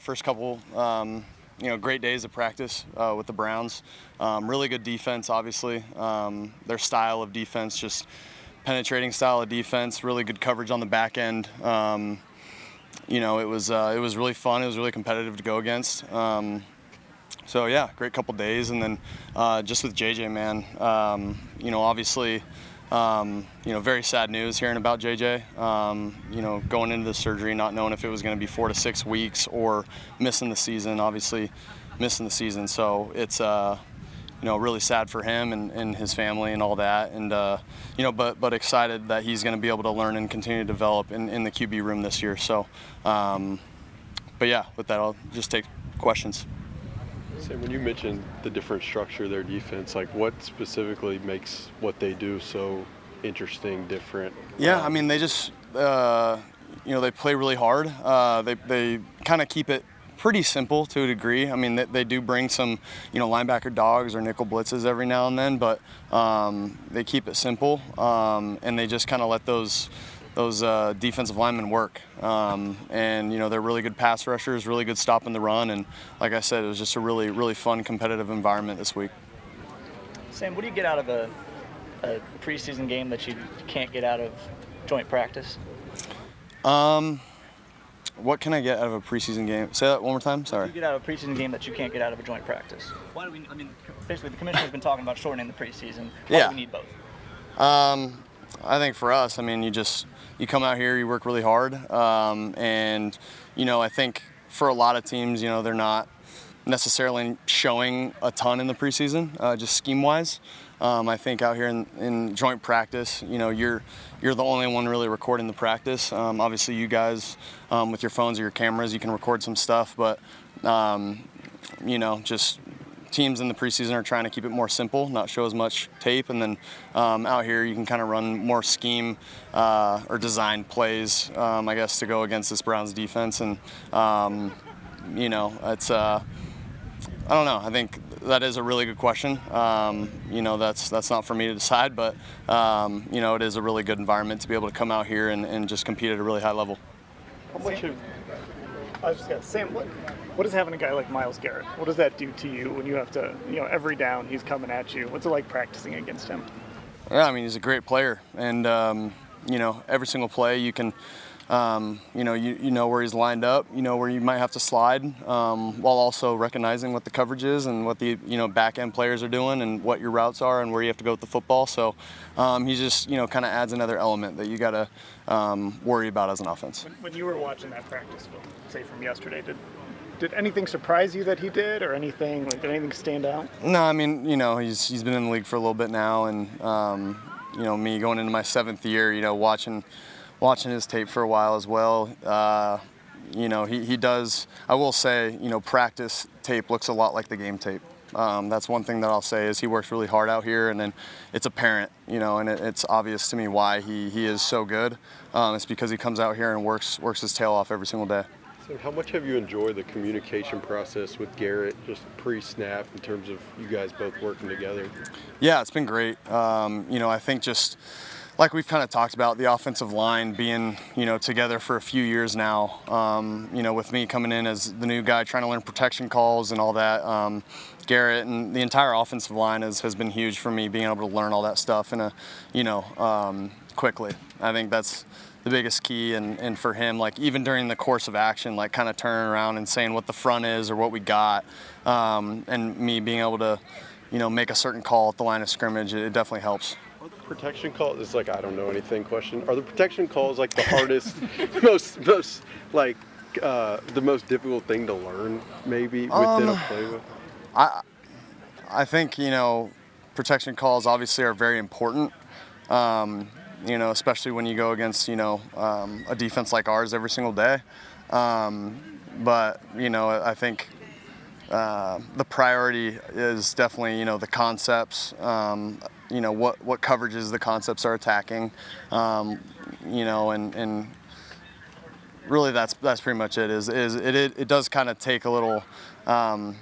out first couple, great days of practice with the Browns. Really good defense, obviously. Their style of defense, just penetrating style of defense, really good coverage on the back end. It was really fun. It was really competitive to go against. So yeah, great couple days, and then just with JJ, man, obviously, very sad news hearing about JJ. Going into the surgery, not knowing if it was going to be 4 to 6 weeks or missing the season. Obviously, missing the season. So it's really sad for him and his family and all that. And but excited that he's going to be able to learn and continue to develop in the QB room this year. So, but yeah, with that, I'll just take questions. Sam, when you mentioned the different structure of their defense, like what specifically makes what they do so interesting, different? Yeah, I mean, they just, they play really hard. They kind of keep it pretty simple to a degree. I mean, they do bring some, linebacker dogs or nickel blitzes every now and then, but they keep it simple, and they just kind of let those defensive linemen work. They're really good pass rushers, really good stopping the run, and like I said, it was just a really, really fun, competitive environment this week. Sam, what do you get out of a preseason game that you can't get out of joint practice? What can I get out of a preseason game? Say that one more time. Sorry. What do you get out of a preseason game that you can't get out of a joint practice? Why do we? I mean, basically, the commissioner's been talking about shortening the preseason. Why do we need both? I think for us, I mean, you come out here, you work really hard, and I think for a lot of teams, they're not necessarily showing a ton in the preseason, just scheme-wise. I think out here in joint practice, you're the only one really recording the practice. Obviously, you guys with your phones or your cameras, you can record some stuff, but just teams in the preseason are trying to keep it more simple, not show as much tape, and then out here you can kind of run more scheme or design plays, I guess, to go against this Browns defense. And it's I don't know. I think that is a really good question. That's not for me to decide, but it is a really good environment to be able to come out here and just compete at a really high level. How much of, I was just gonna, Sam, what does having a guy like Myles Garrett? What does that do to you when you have to, every down he's coming at you? What's it like practicing against him? Yeah, I mean, he's a great player, and every single play you can. You know where he's lined up, where you might have to slide, while also recognizing what the coverage is and what the back end players are doing and what your routes are and where you have to go with the football. So he just kind of adds another element that you got to worry about as an offense. When you were watching that practice, say from yesterday, did anything surprise you that he did, or anything did anything stand out? No, I mean he's been in the league for a little bit now, and me going into my 7th year, watching his tape for a while as well. He does, I will say, practice tape looks a lot like the game tape. That's one thing that I'll say is he works really hard out here, and then it's apparent, and it's obvious to me why he is so good. It's because he comes out here and works his tail off every single day. So how much have you enjoyed the communication process with Garrett, just pre-snap, in terms of you guys both working together? Yeah, it's been great. I think just like we've kind of talked about, the offensive line being, together for a few years now, with me coming in as the new guy trying to learn protection calls and all that. Garrett and the entire offensive line has been huge for me, being able to learn all that stuff quickly. I think that's the biggest key, and for him, like even during the course of action, like kind of turning around and saying what the front is or what we got, and me being able to, make a certain call at the line of scrimmage, it definitely helps. Are the protection calls, it's like I don't know anything question, are the protection calls like the hardest, most like the most difficult thing to learn maybe within a play with? I think, protection calls obviously are very important, especially when you go against, a defense like ours every single day. But, I think the priority is definitely, the concepts, what coverages the concepts are attacking, and really that's pretty much it. It does kind of take a little, a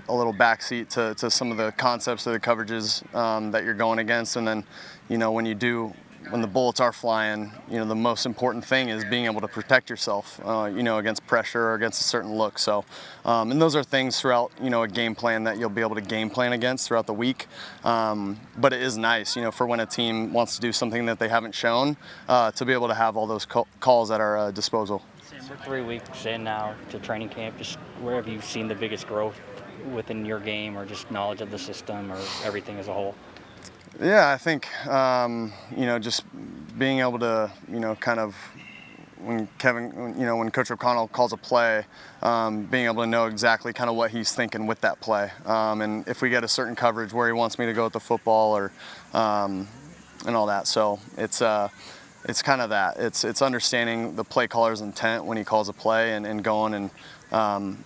little backseat to some of the concepts of the coverages that you're going against, and then, when you do when the bullets are flying, the most important thing is being able to protect yourself, against pressure or against a certain look. So, and those are things throughout, a game plan that you'll be able to game plan against throughout the week. But it is nice, for when a team wants to do something that they haven't shown, to be able to have all those calls at our disposal. We're 3 weeks in now to training camp. Just where have you seen the biggest growth within your game, or just knowledge of the system, or everything as a whole? Yeah, I think, just being able to, kind of when Coach O'Connell calls a play, being able to know exactly kind of what he's thinking with that play. And if we get a certain coverage where he wants me to go with the football or, and all that. So it's kind of that. It's understanding the play caller's intent when he calls a play and going and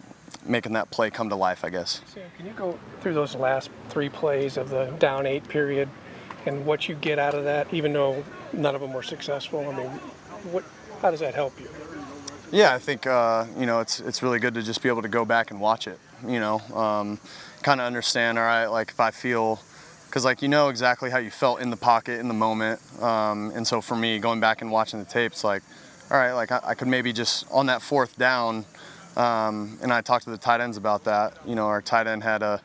making that play come to life, I guess. Sam, can you go through those last 3 plays of the down 8 period and what you get out of that, even though none of them were successful? I mean, how does that help you? Yeah, I think it's really good to just be able to go back and watch it. Kind of understand. All right, like if I feel, because exactly how you felt in the pocket in the moment, and so for me, going back and watching the tape, it's like, all right, like I could maybe just on that 4th down. And I talked to the tight ends about that. Our tight end had a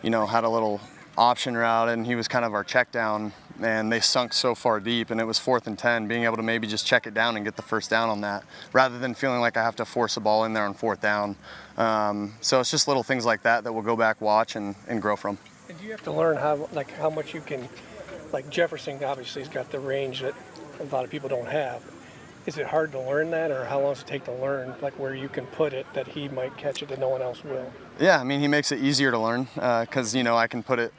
little option route, and he was kind of our check down, and they sunk so far deep, and it was 4th and 10, being able to maybe just check it down and get the first down on that, rather than feeling like I have to force a ball in there on 4th down. So it's just little things like that we'll go back, watch, and grow from. And do you have to learn how much you can, like Jefferson obviously has got the range that a lot of people don't have. Is it hard to learn that, or how long does it take to learn, like where you can put it that he might catch it that no one else will? Yeah, I mean, he makes it easier to learn because, I can put it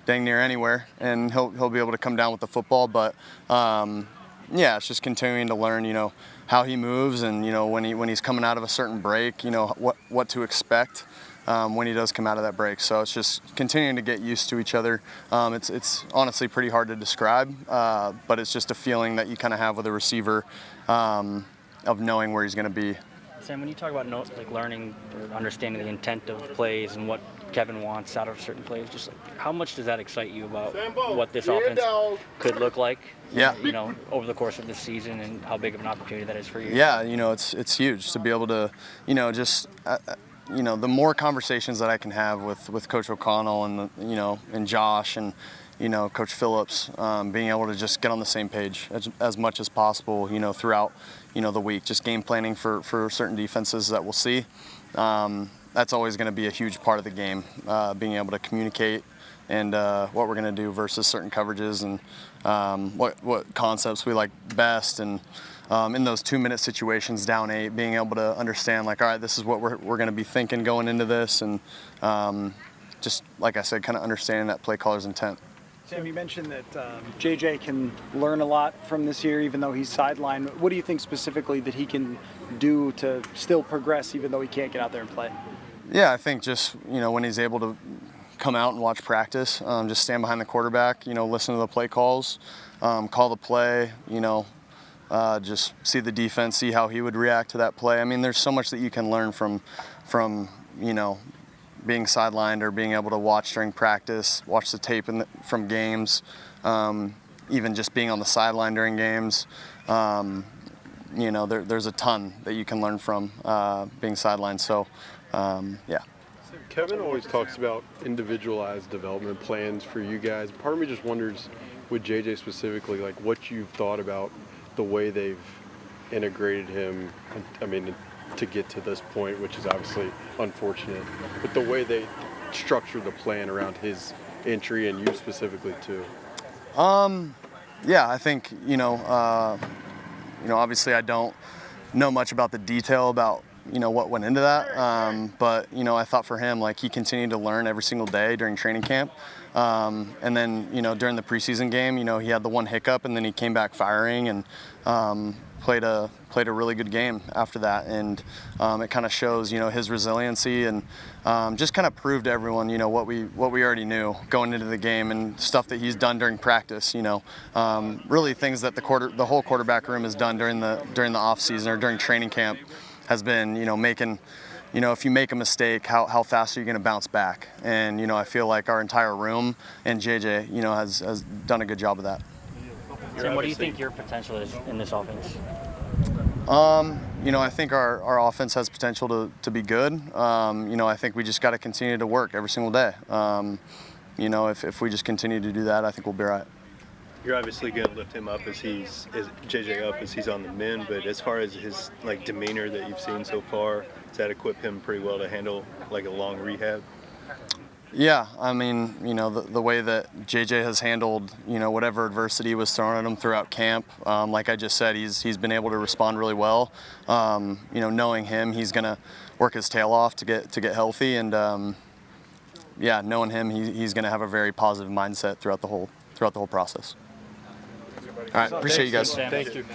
dang near anywhere and he'll be able to come down with the football. But, it's just continuing to learn, how he moves and, when he's coming out of a certain break, what to expect when he does come out of that break. So it's just continuing to get used to each other. It's honestly pretty hard to describe, but it's just a feeling that you kind of have with a receiver of knowing where he's going to be. Sam, when you talk about learning or understanding the intent of plays and what Kevin wants out of certain plays, just how much does that excite you about what this offense could look like? Yeah. Over the course of this season, and how big of an opportunity that is for you? Yeah, it's huge to be able to, just. The more conversations that I can have with Coach O'Connell and and Josh and Coach Phillips, being able to just get on the same page as much as possible, throughout the week, just game planning for certain defenses that we'll see. That's always going to be a huge part of the game, being able to communicate and what we're going to do versus certain coverages and what concepts we like best, and in those 2-minute situations down 8, being able to understand, like, all right, this is what we're going to be thinking going into this, and just like I said, kind of understanding that play caller's intent. Sam, you mentioned that JJ can learn a lot from this year, even though he's sidelined. What do you think specifically that he can do to still progress, even though he can't get out there and play? Yeah, I think just, when he's able to come out and watch practice, just stand behind the quarterback, listen to the play calls, call the play, just see the defense, see how he would react to that play. I mean, there's so much that you can learn from being sidelined or being able to watch during practice, watch the tape from games, even just being on the sideline during games. There's a ton that you can learn from being sidelined. So, yeah. Kevin always talks about individualized development plans for you guys. Part of me just wonders, with JJ specifically, like what you've thought about the way they've integrated him, to get to this point, which is obviously unfortunate, but the way they structure the plan around his entry and you specifically too. Yeah, I think, obviously I don't know much about the detail about, what went into that. But, I thought for him, like, he continued to learn every single day during training camp. And then, during the preseason game, he had the one hiccup, and then he came back firing and played a really good game after that. And it kind of shows, his resiliency, and just kind of proved to everyone, what we already knew going into the game, and stuff that he's done during practice. Really things that the whole quarterback room has done during the off season or during training camp has been, making. If you make a mistake, how fast are you going to bounce back? And, I feel like our entire room and JJ, has done a good job of that. Sam, what do you think your potential is in this offense? I think our offense has potential to be good. I think we just got to continue to work every single day. If we just continue to do that, I think we'll be all right. You're obviously going to lift him up as JJ up as he's on the mend, but as far as his demeanor that you've seen so far, does that equip him pretty well to handle a long rehab? Yeah, the way that JJ has handled, whatever adversity was thrown at him throughout camp, like I just said, he's been able to respond really well. Knowing him, he's going to work his tail off to get healthy, and knowing him, he's going to have a very positive mindset throughout the whole process. All right, appreciate you guys. Thank you.